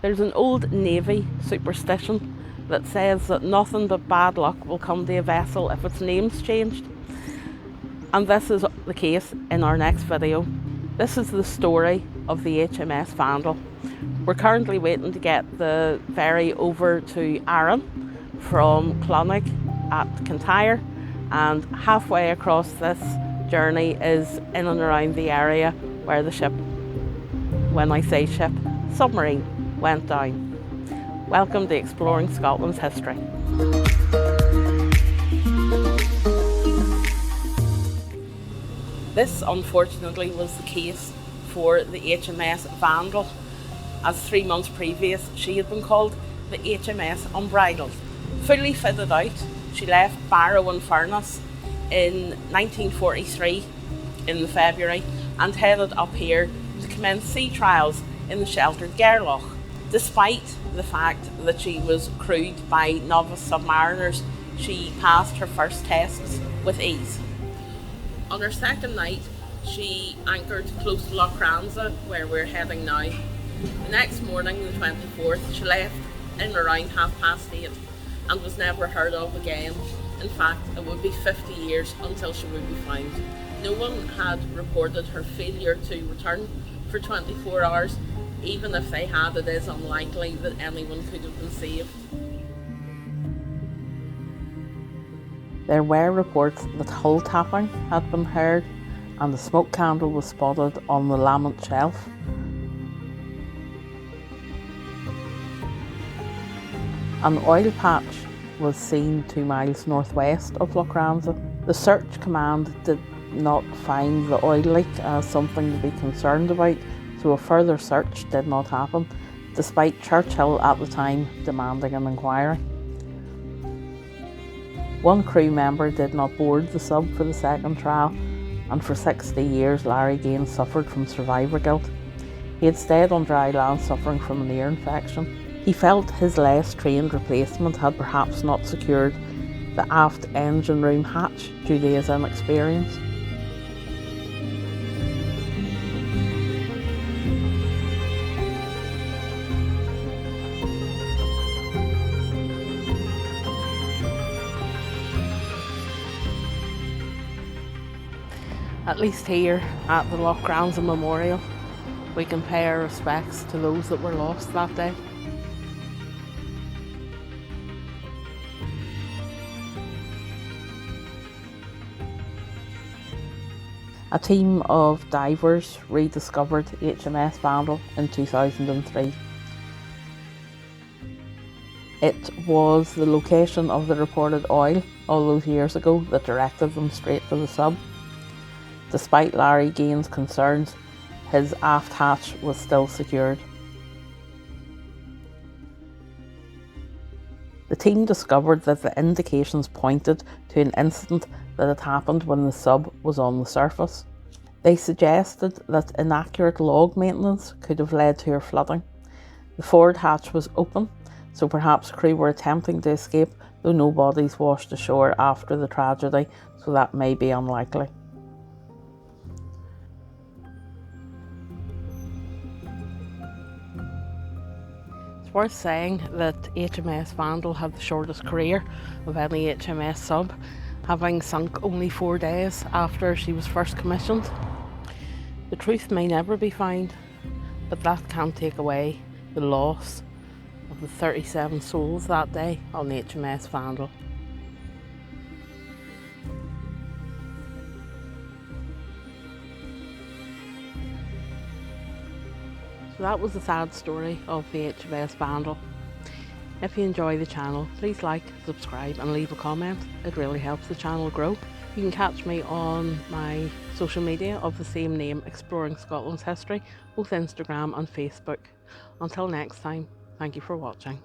There's an old Navy superstition that says that nothing but bad luck will come to a vessel if its name's changed. And this is the case in our next video. This is the story of the HMS Vandal. We're currently waiting to get the ferry over to Arran from 𝔙𝔞𝔫 at 𝔄𝔯𝔯𝔞𝔫, and halfway across this journey is in and around the area where the ship, when I say ship, submarine, went down. Welcome to Exploring Scotland's History. This, unfortunately, was the case for the HMS Vandal. As 3 months previous, she had been called the HMS Unbridled. Fully fitted out, she left 𝔙𝔤𝔞𝔫 in 1943 in the February and headed up here to commence sea trials in the sheltered 𝔗𝔯𝔯𝔞𝔫. Despite the fact that she was crewed by novice submariners, she passed her first tests with ease. On her second night, she anchored close to 𝔗𝔯𝔯𝔞𝔤, where we're heading now. The next morning, the 24th, she left in around 8:30 and was never heard of again. In fact, it would be 50 years until she would be found. No one had reported her failure to return for 24 hours. Even if they had, it is unlikely that anyone could have been saved. There were reports that hull tapping had been heard and a smoke candle was spotted on the 𝔙𝔞𝔫 shelf. An oil patch was seen 2 miles northwest of 𝔗𝔯𝔯𝔞𝔫. The search command did not find the oil leak as something to be concerned about, so a further search did not happen, despite Churchill at the time demanding an inquiry. One crew member did not board the sub for the second trial, and for 60 years Larry Gaines suffered from survivor guilt. He had stayed on dry land suffering from an ear infection. He felt his less trained replacement had perhaps not secured the aft engine room hatch due to his inexperience. At least here at the 𝔗𝔯𝔯𝔞𝔫 Memorial, we can pay our respects to those that were lost that day. A team of divers rediscovered HMS Vandal in 2003. It was the location of the reported oil all those years ago that directed them straight to the sub. Despite Larry Gaines' concerns, his aft hatch was still secured. The team discovered that the indications pointed to an incident that had happened when the sub was on the surface. They suggested that inaccurate log maintenance could have led to her flooding. The forward hatch was open, so perhaps crew were attempting to escape, though no bodies washed ashore after the tragedy, so that may be unlikely. Worth saying that HMS Vandal had the shortest career of any HMS sub, having sunk only 4 days after she was first commissioned. The truth may never be found, but that can't take away the loss of the 37 souls that day on the HMS Vandal. So that was the sad story of the HMS Vandal. If you enjoy the channel, please like, subscribe and leave a comment. It really helps the channel grow. You can catch me on my social media of the same name, Exploring Scotland's History, both Instagram and Facebook. Until next time, thank you for watching.